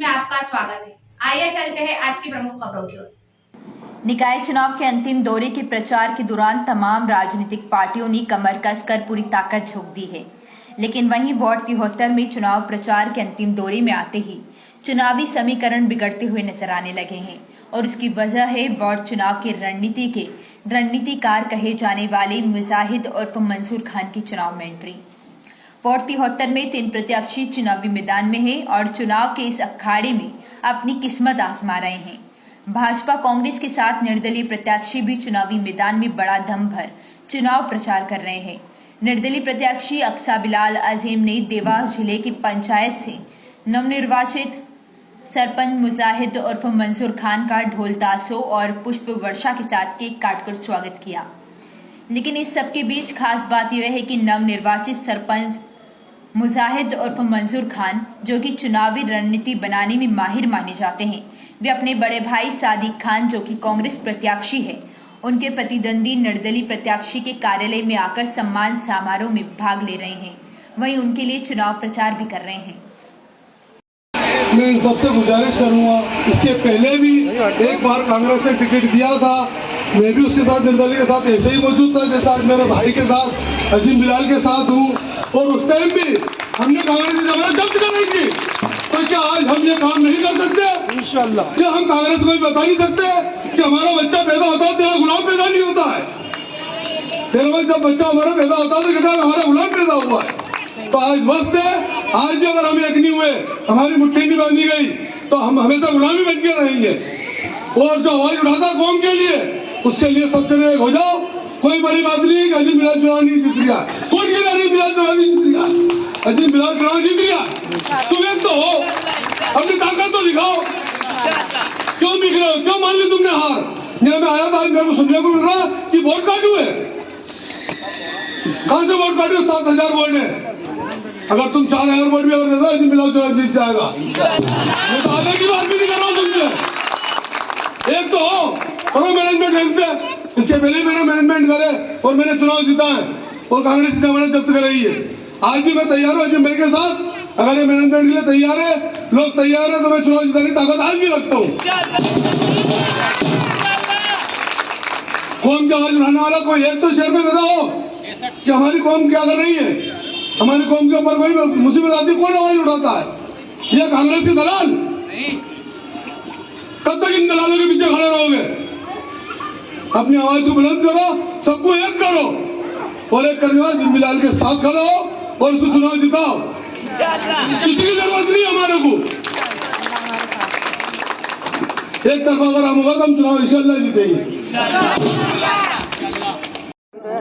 में आपका स्वागत है। आइए चलते हैं आज की प्रमुख खबरों की ओर। निकाय चुनाव के अंतिम दौरे के प्रचार के दौरान तमाम राजनीतिक पार्टियों ने कमर कसकर पूरी ताकत झोंक दी है, लेकिन वहीं वार्ड 73 में चुनाव प्रचार के अंतिम दौरे में आते ही चुनावी समीकरण बिगड़ते हुए नजर आने लगे हैं और उसकी वजह है वार्ड चुनाव के रणनीतिकार कहे जाने वाले मुजाहिद उर्फ मंसूर खान की चुनाव में एंट्री। वार्ड 73 में 3 प्रत्याशी चुनावी मैदान में हैं और चुनाव के इस अखाड़े में अपनी किस्मत आजमा रहे हैं। भाजपा कांग्रेस के साथ निर्दलीय प्रत्याशी भी चुनावी मैदान में बड़ा दम भर चुनाव प्रचार कर रहे हैं। निर्दलीय प्रत्याशी अक्सा बिलाल अजीम ने देवास जिले की पंचायत से नवनिर्वाचित सरपंच मुजाहिद उर्फ मंसूर खान का ढोल ताशों और पुष्प वर्षा के साथ केक काटकर स्वागत किया। लेकिन इस सबके बीच खास बात यह है कि नवनिर्वाचित सरपंच मुजाहिद उर्फ मंसूर खान, जो कि चुनावी रणनीति बनाने में माहिर माने जाते हैं, वे अपने बड़े भाई सादिक खान, जो कि कांग्रेस प्रत्याशी है, उनके प्रतिद्वंदी निर्दलीय प्रत्याशी के कार्यालय में आकर सम्मान समारोह में भाग ले रहे हैं। वहीं उनके लिए चुनाव प्रचार भी कर रहे हैं। मैं इन सबसे गुजारिश करूंगा, इसके पहले भी एक बार कांग्रेस ने टिकट दिया था, मैं भी उसके साथ निर्दलीय के साथ ऐसे ही मौजूद था जैसे आज मेरे भाई के साथ अजीम बिलाल के साथ हूँ। और उस टाइम भी हमने कांग्रेस की जमानत जब्त कराई थी, तो क्या आज हम ये काम नहीं कर सकते? इंशाअल्लाह। क्या हम कांग्रेस को बता नहीं सकते कि हमारा बच्चा पैदा होता है, तेरा गुलाम पैदा नहीं होता है? तेरा जब बच्चा हमारा पैदा होता है तो कहता है हमारा गुलाम पैदा हुआ है। तो आज वक्त है, आज भी अगर हम एक नहीं हुए, हमारी मुट्ठी नहीं बांधी गई, तो हम हमेशा गुलामी बन के रहेंगे। और जो आवाज उठाता कौम के लिए, उसके लिए सब जने एक हो जाओ। कोई बड़ी बात नहीं है कि अजीम बिलाल चुनाव नहीं जीत रहा। कौन कह रहा अजीम बिलाल चुनाव नहीं जीत रहा? अजीम बिलाल चुनाव जीत रहा। तुम एक तो हो, अपनी ताकत तो दिखाओ। क्यों बिक रहे हो? क्यों मान ली तुमने हार? मैं आया था, मेरे को सुनने को मिल रहा कि वोट काटू है। कहां से वोट काटू? 7,000 वोट है। अगर तुम 4,000 वोट भी अगर देता अजीम बिलाल चुनाव जीत जाएगा। मैं तो आगे की बात भी नहीं कर रहा हूँ तुमसे। एक तो हो, करो मैनेजमेंट ढंग से। इसके पहले मैंने मैनेजमेंट करे और मैंने चुनाव जीता है और कांग्रेस की जमानत जब्त कराई है। आज भी मैं तैयार हूँ अजीम भाई के साथ। अगर ये मैनेजमेंट के लिए तैयार है, लोग तैयार है, तो मैं चुनाव जीतने की ताकत आज भी रखता हूँ। कौम की आवाज उठाने वाला कोई एक तो शहर में पैदा हो कि हमारी कौम क्या कर रही है, हमारी कौम के ऊपर कोई मुसीबत आती, कौन आवाज उठाता है? ये कांग्रेस के दलाल। कब तक इन दलालों के पीछे खड़े रहोगे? अपनी आवाज को बुलंद करो, सबको एक करो और एक करने वाले अजीम बिलाल के साथ खड़े हो और उसको चुनाव जिताओ। किसी की जरूरत नहीं हमारे को। एक तरफा अगर हम होगा तो हम चुनाव इंशाअल्लाह जीतेंगे।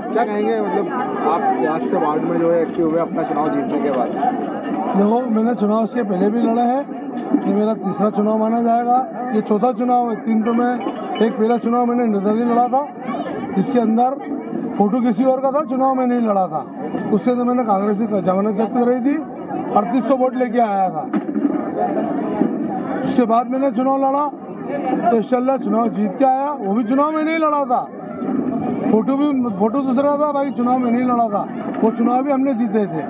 क्या कहेंगे, मतलब आप यहाँ से वार्ड में जो है एक्टिव हुए अपना चुनाव जीतने के बाद? देखो, मैंने चुनाव से पहले भी लड़ा है, ये मेरा तीसरा चुनाव माना जाएगा। ये चौथा चुनाव है। 3 तो मैं, एक पहला चुनाव मैंने निर्दलीय लड़ा था, जिसके अंदर फोटो किसी और का था, चुनाव में नहीं लड़ा था। उससे तो मैंने कांग्रेस की जमानत जब्त कराई थी, 3800 वोट लेके आया था। उसके बाद मैंने चुनाव लड़ा तो इंशाल्लाह चुनाव जीत के आया। वो भी चुनाव में नहीं लड़ा था, फोटो दूसरा था भाई, चुनाव में नहीं लड़ा था। वो चुनाव भी हमने जीते थे।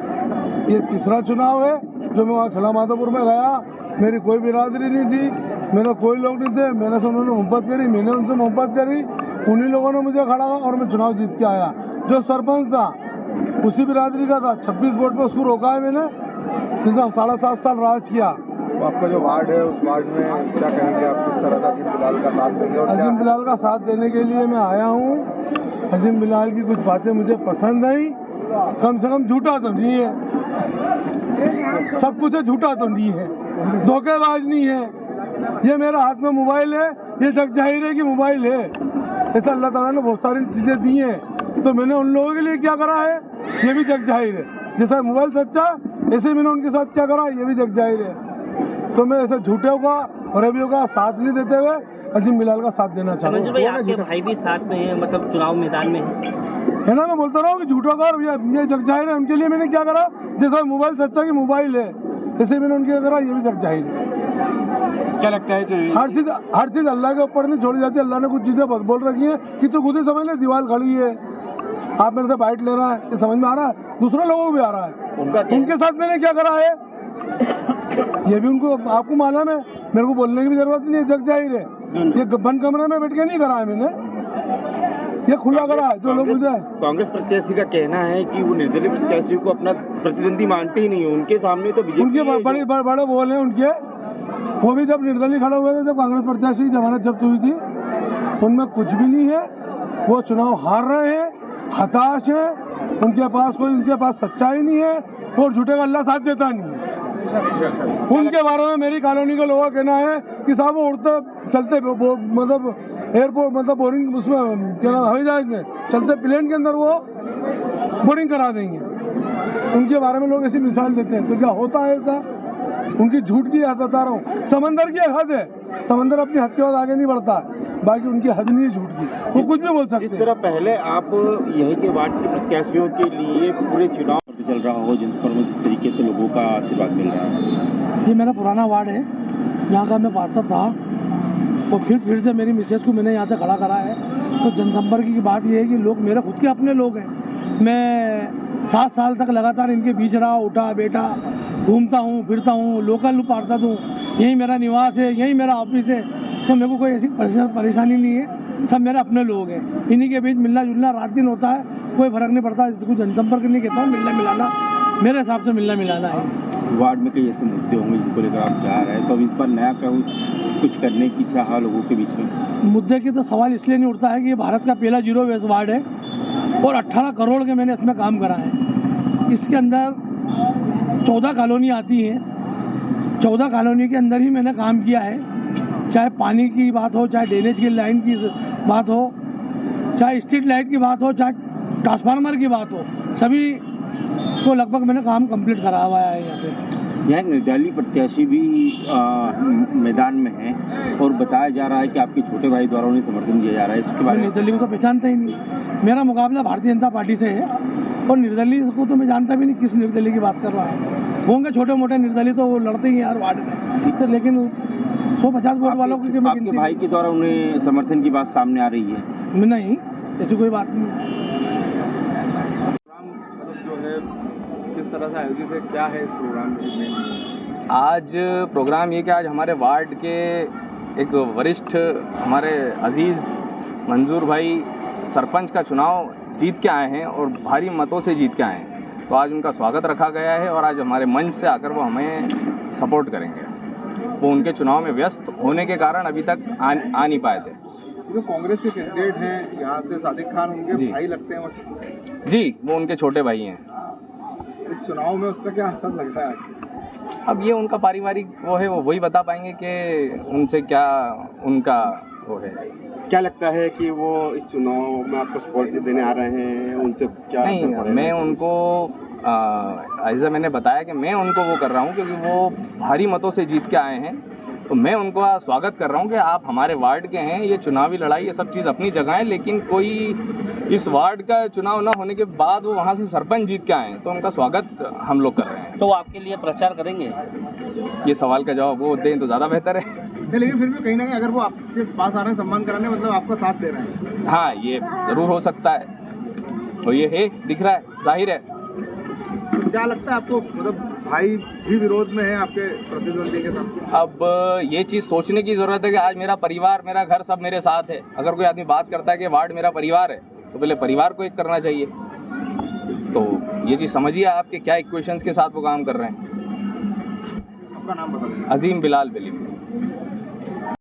ये तीसरा चुनाव है जो मैं वहाँ खिला माधोपुर में गया। मेरी कोई बिरादरी नहीं थी, मेरे कोई लोग नहीं थे, मैंने से उन्होंने मोहब्बत करी, मैंने उनसे मोहब्बत करी, उन्हीं लोगों ने मुझे खड़ा और मैं चुनाव जीत के आया। जो सरपंच था उसी बिरादरी का था, 26 वोट पे उसको रोका है मैंने, जिसने 7.5 साल राज किया। तो आपका जो वार्ड है, उस वार्ड में क्या कहेंगे आप, किस तरह का अजीम बिलाल का साथ देंगे? अजीम बिलाल का साथ देने के लिए मैं आया हूँ। अजीम बिलाल की कुछ बातें मुझे पसंद आई, कम से कम झूठा तो नहीं है, सब कुछ है, झूठा तो नहीं है, धोखेबाज नहीं है। ये मेरा हाथ में मोबाइल है, ये जग जाहिर है कि मोबाइल है। ऐसा अल्लाह ताला ने बहुत सारी चीजें दी हैं, तो मैंने उन लोगों के लिए क्या करा है ये भी जग जाहिर है। जैसा मोबाइल सच्चा, ऐसे मैंने उनके साथ क्या करा ये भी जग जाहिर है। तो मैं ऐसे झूठे का और अभी का साथ नहीं देते हुए अजीम बिलाल का साथ देना चाहता हूँ। आपके भाई भी साथ में है, मतलब चुनाव मैदान में है ना? मैं बोलता रहा हूँ कि झूठा का और ये जग जाहिर है। उनके लिए मैंने क्या करा, जैसा मोबाइल सच्चा की मोबाइल है, ऐसे मैंने उनके करा, ये भी जग जाहिर है। क्या लगता है कि हर चीज अल्लाह के ऊपर नहीं छोड़ी जाती। अल्लाह ने कुछ चीजें बोल रखी है कि तू खुद ही समझ ले, दीवार खड़ी है, आप मेरे से बाइट ले रहा है, ये समझ में आ रहा है, दूसरे लोगों को भी आ रहा है। उनके साथ मैंने क्या करा है ये भी उनको आपको मालूम है, मेरे को बोलने की भी जरूरत नहीं है, जग जाहिर है। ये बंद कमरे में बैठ के नहीं करा है मैंने, ये खुला करा है जो लोग मुझे। कांग्रेस प्रत्याशी का कहना है कि वो निर्दलीय प्रत्याशी को अपना प्रतिद्वंदी मानते ही नहीं है, उनके सामने तो उनके बड़े बोल हैं उनके। वो भी जब निर्दलीय खड़े हुए थे, जब कांग्रेस प्रत्याशी की जमानत जब्त हुई थी, उनमें कुछ भी नहीं है। वो चुनाव हार रहे हैं, हताश है, उनके पास सच्चाई नहीं है और झूठे का अल्लाह साथ देता नहीं है। उनके बारे में मेरी कॉलोनी के लोगों का कहना है कि साहब वो उड़ते चलते मतलब एयरपोर्ट मतलब बोरिंग उसमें क्या नाम हवाई जहाज में चलते प्लेन के अंदर वो बोरिंग करा देंगे। उनके बारे में लोग ऐसी मिसाल देते हैं, तो क्या होता है ऐसा? उनकी झूठ की हद बता रहा हूँ। समंदर की हद है, समंदर अपनी हद के बाद आगे नहीं बढ़ता, बाकी उनकी हद नहीं है झूठ की, वो कुछ भी बोल सकते हैं। जिस तरह पहले आप यहीं के वार्ड के प्रत्याशियों के लिए पूरे चुनाव चल रहा हो, जिन पर जिस तरीके से लोगों का आशीर्वाद मिल रहा है। ये मेरा पुराना वार्ड है, यहाँ का मैं पार्षद था, तो फिर से मेरी मिसेज को मैंने यहाँ से खड़ा करा है। तो जनसंपर्क की बात ये है कि लोग मेरे खुद के अपने लोग हैं। मैं 7 साल तक लगातार इनके बीच रहा, उठा बैठा, घूमता हूँ फिरता हूँ, लोकल पार्षद हूँ, यही मेरा निवास है, यही मेरा ऑफिस है, तो मेरे को कोई ऐसी परेशानी नहीं है। सब मेरे अपने लोग हैं, इन्हीं के बीच मिलना जुलना रात दिन होता है, कोई फर्क नहीं पड़ता। इसको जनसंपर्क नहीं कहता हूँ, मिलना मिलाना मेरे हिसाब से मिलना मिलाना है। वार्ड में कई ऐसे मुद्दे होंगे जिनको लेकर आप चाह रहे हैं, तो इस पर नया कुछ करने की चाह लोगों के बीच में? मुद्दे की तो सवाल इसलिए नहीं उठता है कि ये भारत का पहला 0 वेस्ट वार्ड है और 18 करोड़ के मैंने इसमें काम करा है। इसके अंदर 14 कॉलोनी आती हैं, 14 कॉलोनी के अंदर ही मैंने काम किया है। चाहे पानी की बात हो, चाहे ड्रेनेज की लाइन की बात हो, चाहे स्ट्रीट लाइट की बात हो, चाहे ट्रांसफार्मर की बात हो, सभी को लगभग मैंने काम कंप्लीट करा हुआ है यहाँ पे। यहाँ निर्दलीय प्रत्याशी भी मैदान में है और बताया जा रहा है कि आपके छोटे भाई द्वारा उन्हें समर्थन दिया जा रहा है, इसके बारे में? निर्दलीय को तो पहचानता ही नहीं। मेरा मुकाबला भारतीय जनता पार्टी से है और निर्दलीय को तो मैं जानता भी नहीं किस निर्दलीय की बात कर रहा है। होंगे छोटे मोटे निर्दलीय तो वो लड़ते ही यार वार्ड में, तो लेकिन 150 वोट वालों की आपके भाई के द्वारा उन्हें समर्थन की बात सामने आ रही है? नहीं, ऐसी कोई बात नहीं। जो है किस तरह से आयोजित है, क्या है इस प्रोग्राम में? आज प्रोग्राम ये कि आज हमारे वार्ड के एक वरिष्ठ हमारे अजीज़ मंजूर भाई सरपंच का चुनाव जीत के आए हैं और भारी मतों से जीत के आए हैं, तो आज उनका स्वागत रखा गया है और आज हमारे मंच से आकर वो हमें सपोर्ट करेंगे। वो उनके चुनाव में व्यस्त होने के कारण अभी तक आ नहीं पाए थे। जो कांग्रेस के कैंडिडेट हैं यहाँ से सादिक खान, उनके भाई लगते हैं? जी, वो उनके छोटे भाई हैं। इस चुनाव में उसका क्या असर लगता है आपको? अब ये उनका पारिवारिक वो है, वो वही बता पाएंगे कि उनसे क्या उनका वो है। क्या लगता है कि वो इस चुनाव में आपको सपोर्ट देने आ रहे हैं, उनसे क्या? नहीं, मैं उनको ऐसा मैंने बताया कि मैं उनको वो कर रहा हूँ क्योंकि वो भारी मतों से जीत के आए हैं, तो मैं उनको स्वागत कर रहा हूँ कि आप हमारे वार्ड के हैं। ये चुनावी लड़ाई, ये सब चीज़ अपनी जगह है, लेकिन कोई इस वार्ड का चुनाव ना होने के बाद वो वहाँ से सरपंच जीत के आए हैं, तो उनका स्वागत हम लोग कर रहे हैं। तो आपके लिए प्रचार करेंगे? ये सवाल का जवाब वो दें तो ज़्यादा बेहतर है। लेकिन फिर भी कहीं ना कहीं अगर वो आपके पास आ रहे हैं सम्मान कराने, मतलब आपका साथ दे रहे हैं? हाँ, ये ज़रूर हो सकता है, तो ये है, दिख रहा है, जाहिर है। तो क्या लगता है आपको, मतलब भाई भी विरोध में है आपके प्रतिद्वंदी के साथ? अब ये चीज़ सोचने की ज़रूरत है कि आज मेरा परिवार, मेरा घर, सब मेरे साथ है। अगर कोई आदमी बात करता है कि वार्ड मेरा परिवार है, तो पहले परिवार को एक करना चाहिए। तो ये चीज़ समझिए आपके क्या इक्वेशंस के साथ वो काम कर रहे हैं। आपका नाम बता दीजिए। अजीम बिलाल बिलीम।